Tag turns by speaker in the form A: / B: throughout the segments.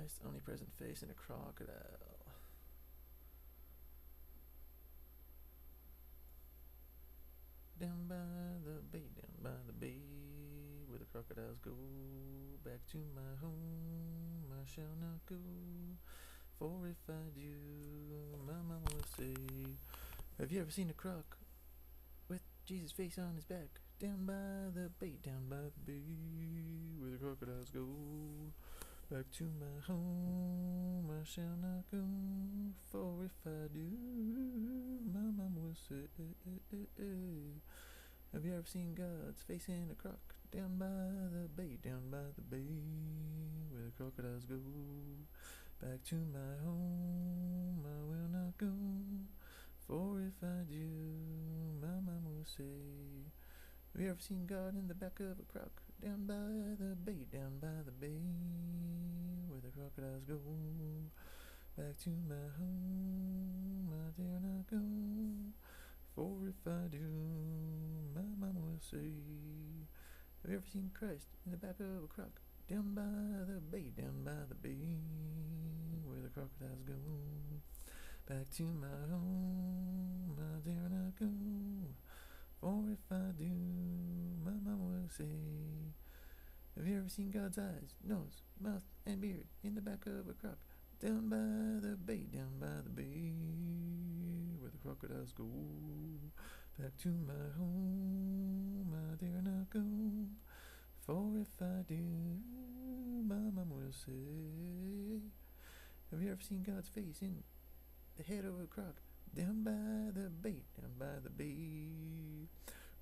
A: Christ, omnipresent face, and a crocodile. Down by the bay, where the crocodiles go. Back to my home, I shall not go. For if I do, my mama will say, have you ever seen a croc with Jesus' face on his back? Down by the bay, where the crocodiles go. Back to my home, I shall not go. For if I do, my mama will say, have you ever seen God's face in a croc? Down by the bay, where the crocodiles go. Back to my home, I will not go. For if I do, my mama will say, have you ever seen God in the back of a croc? Down by the bay, where the crocodiles go. Back to my home, I dare not go. For if I do, my mama will say, have you ever seen Christ in the back of a croc? Down by the bay, where the crocodiles go. Back to my home, I dare not go. For if I do, my mama will say, have you ever seen God's eyes, nose, mouth, and beard in the back of a croc? Down by the bay, where the crocodiles go. Back to my home, I dare not go. For if I do, my mama will say, have you ever seen God's face in the head of a croc? Down by the bay,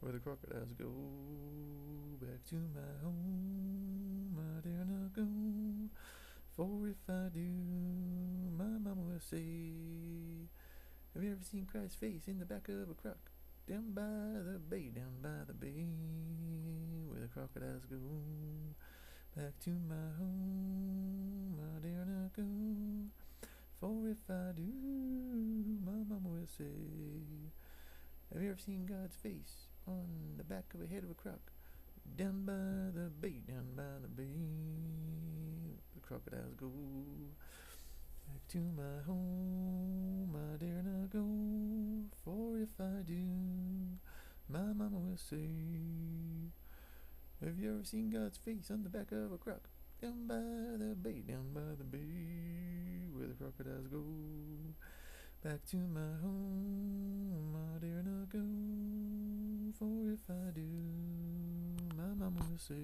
A: where the crocodiles go. Back to my home, I dare not go. For if I do, my mama will say, have you ever seen Christ's face in the back of a croc? Down by the bay, where the crocodiles go. Back to my home, I dare not go. For if I do, my mama will say, have you ever seen God's face on the back of a head of a croc? Down by the bay, the crocodiles go. Back to my home, I dare not go. For if I do, my mama will say, have you ever seen God's face on the back of a croc? Down by the bay, where the crocodiles go. Back to my home, I dare not go. For if I do, my mama will say,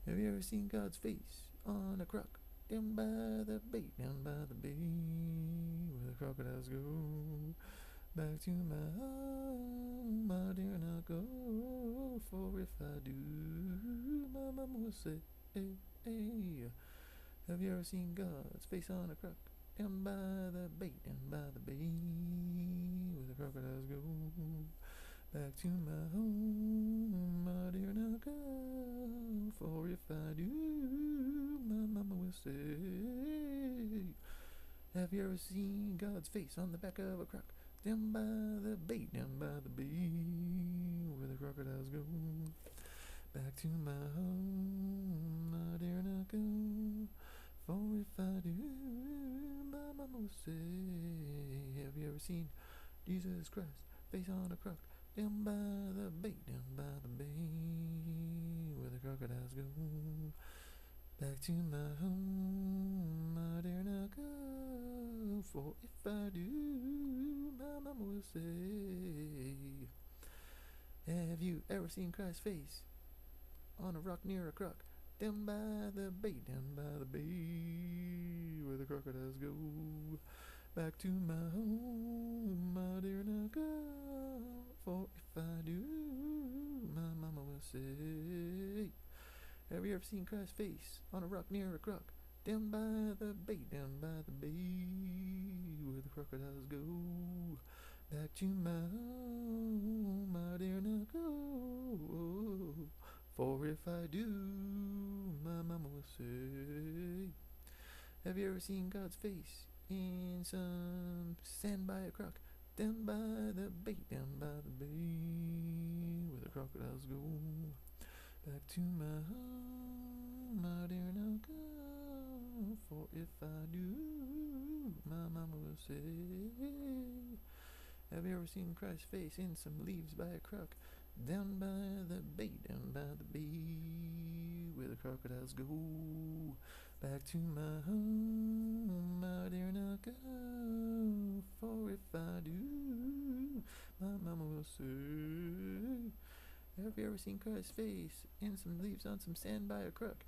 A: have you ever seen God's face on a croc? Down by the bay, where the crocodiles go. Back to my home, I dare not go. For if I do, my mama will say, hey, hey. Have you ever seen God's face on a croc? Down by the bay, where the crocodiles go. Back to my home, I dare not go. For if I do, my mama will say, have you ever seen God's face on the back of a croc? Down by the bay, where the crocodiles go. Back to my home, I dare not go. For if I do, my mama will say, have you ever seen Jesus Christ face on a croc? Down by the bay, where the crocodiles go. Back to my home, I dare not go. For if I do, my mama will say, have you ever seen Christ's face on a rock near a croc? Down by the bay, where the crocodiles go. Back to my home, I dare not go. For if I do, my mama will say, have you ever seen Christ's face on a rock near a croc? Down by the bay, where the crocodiles go. Back to my home, I dare not go. For if I do, my mama will say, have you ever seen God's face in some sand by a croc? Down by the bay, where the crocodiles go. Back to my home, I dare not go. For if I do, my mama will say. Have you ever seen Christ's face in some leaves by a croc? Down by the bay, down by the bay, where the crocodiles go. Back to my home, I dare not go. For if I do, my mama will say. Have you ever seen Christ's face in some leaves on some sand by a croc?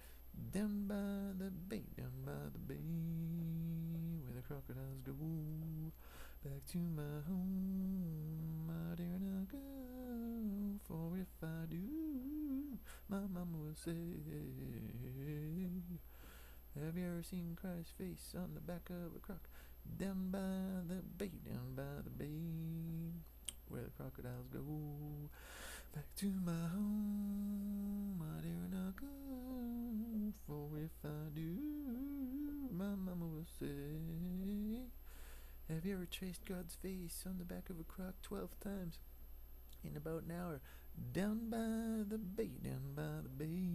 A: Down by the bay, down by the bay, where the crocodiles go. Back to my home, I dare not go. For if I do, my mama will say. Have you ever seen Christ's face on the back of a croc? Down by the bay, down by the bay, where the crocodiles go. Back to my home, I dare not go. For if I do, my mama will say. Have you ever traced God's face on the back of a croc 12 times in about an hour? Down by the bay, down by the bay,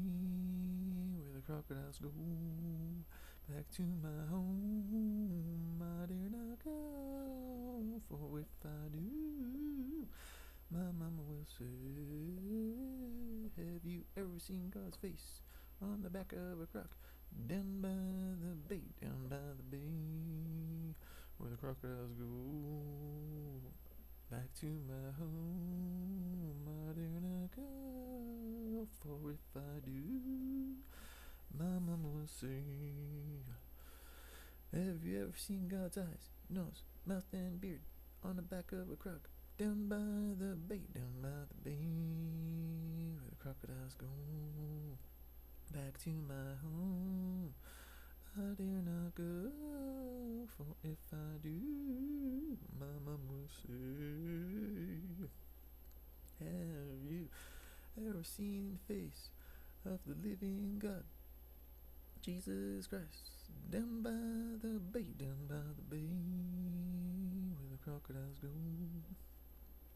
A: where the crocodiles go. Back to my home, I dare not go. For if I do, my mama will say. Have you ever seen God's face on the back of a croc? Down by the bay, down by the bay, where the crocodiles go. Back to my home, I dare not go. For if I do, my mama will say. Have you ever seen God's eyes, nose, mouth and beard on the back of a croc? Down by the bay, down by the bay, where the crocodiles go. Back to my home, I dare not go. For if I do, my mama will say. Have you ever seen the face of the living God, Jesus Christ? Down by the bay, down by the bay, where the crocodiles go.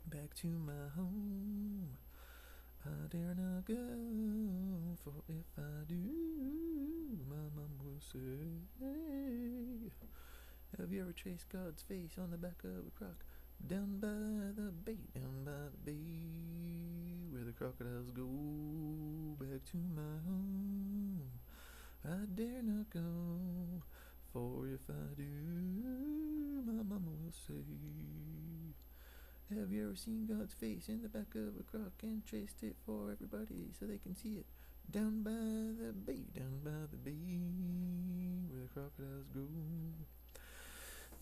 A: Back to my home, I dare not go. For if I do, my mom will say. Have you ever traced God's face on the back of a croc? Down by the bay, down by the bay, where the crocodiles go. Back to my home, I dare not go. For if I do, my mama will say. Have you ever seen God's face in the back of a croc and traced it for everybody so they can see it? Down by the bay, down by the bay, where the crocodiles go.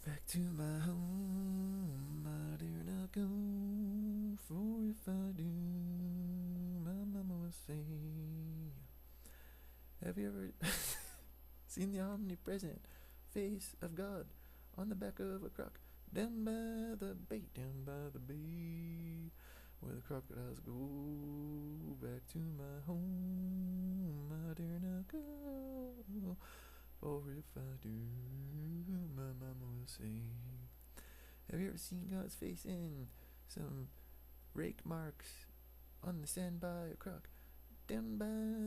A: Back to my home, I dare not go. For if I do, my mama will say. Have you ever seen the omnipresent face of God on the back of a croc? Down by the bay, down by the bay, where the crocodiles go. Back to my home, I dare not go. For if I do, my mama will say. Have you ever seen God's face in some rake marks on the sand by a croc? Down by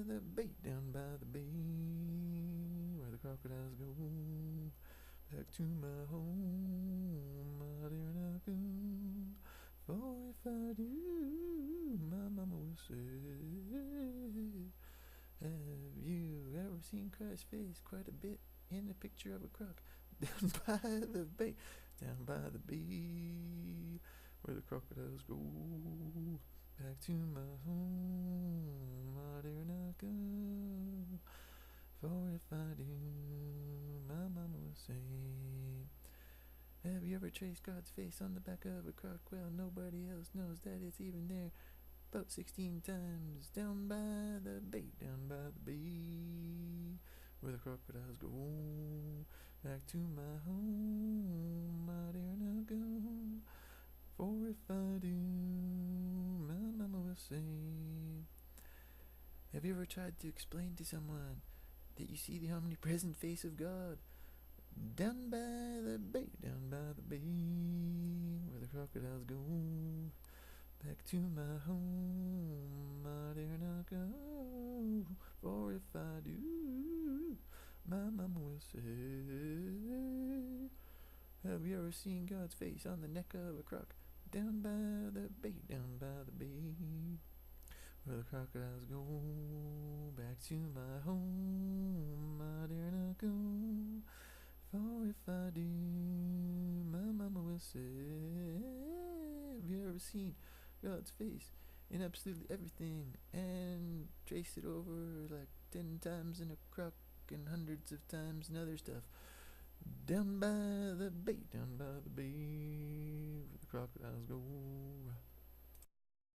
A: the bay, down by the bay, where the crocodiles go. Back to my home, I dare not go. For if I do, my mama will say. Have you ever seen Christ's face quite a bit in the picture of a croc? Down by the bay, down by the bay, where the crocodiles go. Back to my home, I dare not go. For if I do, my mama will say. Have you ever traced God's face on the back of a croc? Well, nobody else knows that it's even there. About 16 times. Down by the bay, down by the bay, where the crocodiles go. Back to my home, I dare not go. For if I do, my mama will say. Have you ever tried to explain to someone that you see the omnipresent face of God? Down by the bay, down by the bay, where the crocodiles go. Back to my home, I dare not go. For if I do, my mama will say, have you ever seen God's face on the neck of a croc? Down by the bay, down by the bay, where the crocodiles go. Back to my home, I dare not go. For if I do, my mama will say, have you ever seen God's face in absolutely everything? And trace it over like 10 times in a croc and hundreds of times in other stuff. Down by the bay, where the crocodiles go.